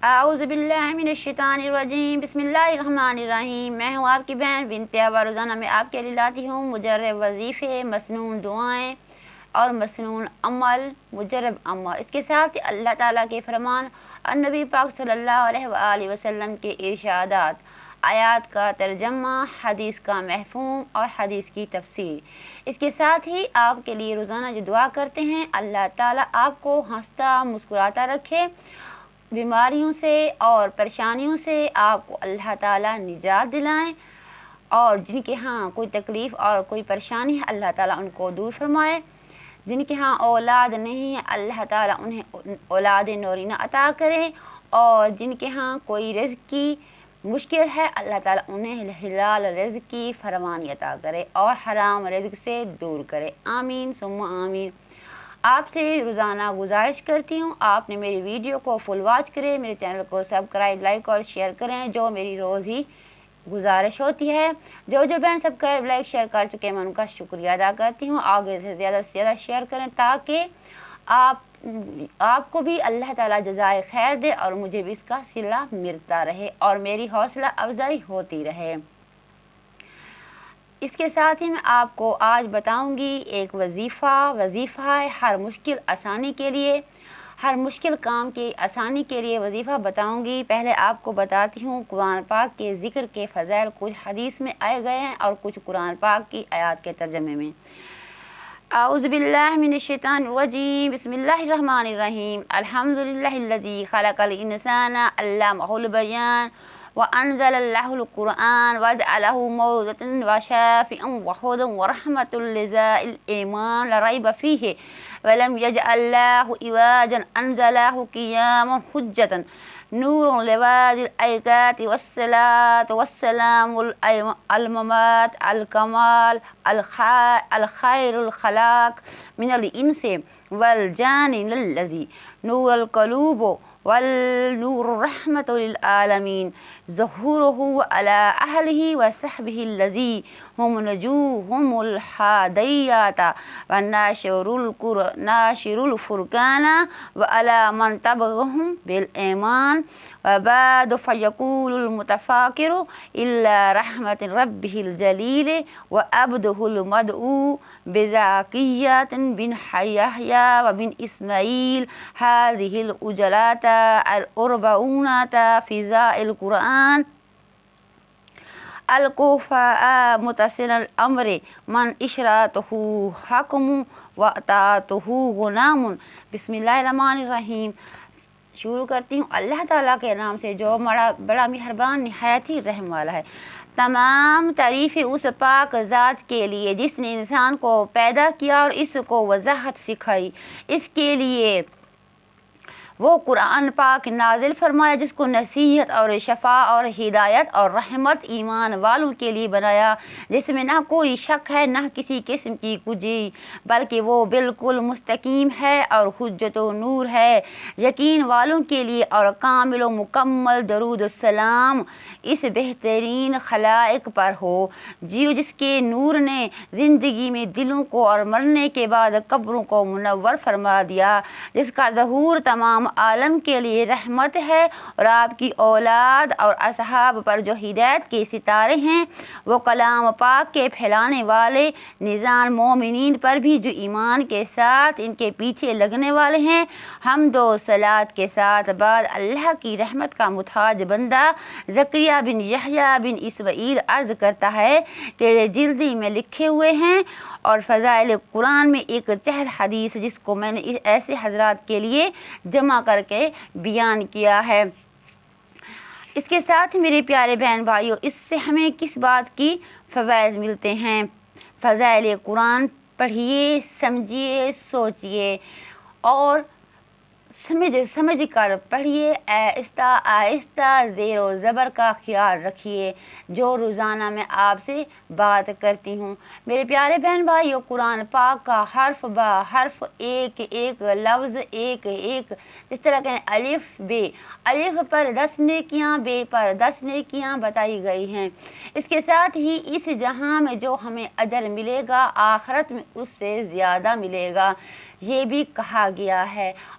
اعوذ باللہ من الشیطان الرجیم، بسم اللہ الرحمن الرحیم۔ میں ہوں آپ کی بہن بنت ابا۔ روزانہ میں آپ کے لیے لاتی ہوں مجرب وظیفے، مسنون دعائیں اور مسنون عمل، مجرب عمل۔ اس کے ساتھ اللہ تعالیٰ کے فرمان اور نبی پاک صلی اللہ علیہ وآلہ وسلم کے ارشادات، آیات کا ترجمہ، حدیث کا مفہوم اور حدیث کی تفسیر۔ اس کے ساتھ ہی آپ کے لیے روزانہ جو دعا کرتے ہیں، اللہ تعالیٰ آپ کو ہنستا مسکراتا رکھے، بیماریوں سے اور پریشانیوں سے آپ کو اللہ تعالیٰ نجات دلائیں، اور جن کے ہاں کوئی تکلیف اور کوئی پریشانی ہے اللہ تعالیٰ ان کو دور فرمائے۔ جن کے ہاں اولاد نہیں ہے اللہ تعالیٰ انہیں اولاد نورینہ عطا کرے، اور جن کے ہاں کوئی رزق کی مشکل ہے اللہ تعالیٰ انہیں حلال رزق کی فراوانی عطا کرے اور حرام رزق سے دور کرے، آمین ثم آمین۔ آپ سے روزانہ گزارش کرتی ہوں آپ نے میری ویڈیو کو فل واچ کریں، میرے چینل کو سبسکرائب، لائک اور شیئر کریں، جو میری روز ہی گزارش ہوتی ہے۔ جو بہن سبسکرائب، لائک، شیئر کر چکے ہیں میں ان کا شکریہ ادا کرتی ہوں۔ آگے سے زیادہ شیئر کریں تاکہ آپ کو بھی اللہ تعالیٰ جزائے خیر دے اور مجھے بھی اس کا صلہ ملتا رہے اور میری حوصلہ افزائی ہوتی رہے۔ اس کے ساتھ ہی میں آپ کو آج بتاؤں گی ایک وظیفہ ہے ہر مشکل آسانی کے لیے، ہر مشکل کام کی آسانی کے لیے وظیفہ بتاؤں گی۔ پہلے آپ کو بتاتی ہوں قرآن پاک کے ذکر کے فضائل، کچھ حدیث میں آئے گئے ہیں اور کچھ قرآن پاک کی آیات کے ترجمے میں۔ اعوذ باللہ من الشیطان الرجیم، بسم اللہ الرحمن الرحیم۔ الحمدللہ الذی خلق الانسان علمہ البیان وانزل اللہ القرآن وجعلہ موعظۃ وشافعا وہدی ورحمۃ لذوی الایمان لا ریب فیہ ولم یجعل لہ عوجا انزلہ قیاما حجۃ نور لباس الآیات والصلاة والسلام الممات الکمال الخیر الخلاق من الانس والجان للذی نور القلوب والنور رحمۃ للعالمین ظہورہ علی اہلہ وصحبہ الذی ہم نجوم الہدایات وناشر الفرقان وعلی من تبعہم بالایمان وبعد فیقول المتفکر الا رحمۃ ربہ الجلیل وعبدہ المدعو بزکیۃ بن یحییٰ وبن اسماعیل هذه العجلات الاربعون فضاء القرآن الکفاء متصل الامر من اشراطہ حکم وطاعتہ غنام۔ بسم اللہ الرحمن الرحیم۔ شروع کرتی ہوں اللہ تعالیٰ کے نام سے جو بڑا مہربان نہایت ہی رحم والا ہے۔ تمام تعریفیں اس پاک ذات کے لیے جس نے انسان کو پیدا کیا اور اس کو وضاحت سکھائی۔ اس کے لیے وہ قرآن پاک نازل فرمایا جس کو نصیحت اور شفا اور ہدایت اور رحمت ایمان والوں کے لیے بنایا، جس میں نہ کوئی شک ہے نہ کسی قسم کی کجی، بلکہ وہ بالکل مستقیم ہے اور حجت و نور ہے یقین والوں کے لیے۔ اور کامل و مکمل درود السلام اس بہترین خلائق پر ہو جس کے نور نے زندگی میں دلوں کو اور مرنے کے بعد قبروں کو منور فرما دیا، جس کا ظہور تمام عالم کے لیے رحمت ہے، اور آپ کی اولاد اور اصحاب پر جو ہدایت کے ستارے ہیں، وہ کلام پاک کے پھیلانے والے نظام مومنین پر بھی جو ایمان کے ساتھ ان کے پیچھے لگنے والے ہیں۔ حمد و صلات کے ساتھ بعد اللہ کی رحمت کا محتاج بندہ زکریا بن یحییٰ بن اسماعیل عرض کرتا ہے کہ جلدی میں لکھے ہوئے ہیں اور فضائل قرآن میں ایک چہل حدیث جس کو میں نے ایسے حضرات کے لیے جمع کر کے بیان کیا ہے۔ اس کے ساتھ میرے پیارے بہن بھائیوں، اس سے ہمیں کس بات کی فوائد ملتے ہیں؟ فضائل قرآن پڑھیے، سمجھیے، سوچیے اور سمجھ کر پڑھیے، آہستہ آہستہ زیر و زبر کا خیال رکھیے، جو روزانہ میں آپ سے بات کرتی ہوں۔ میرے پیارے بہن بھائیو، قرآن پاک کا حرف با حرف ایک ایک لفظ ایک جس طرح کہ الف پر 10 نیکیاں، بے پر 10 نیکیاں بتائی گئی ہیں۔ اس کے ساتھ ہی اس جہاں میں جو ہمیں اجر ملے گا آخرت میں اس سے زیادہ ملے گا، یہ بھی کہا گیا ہے۔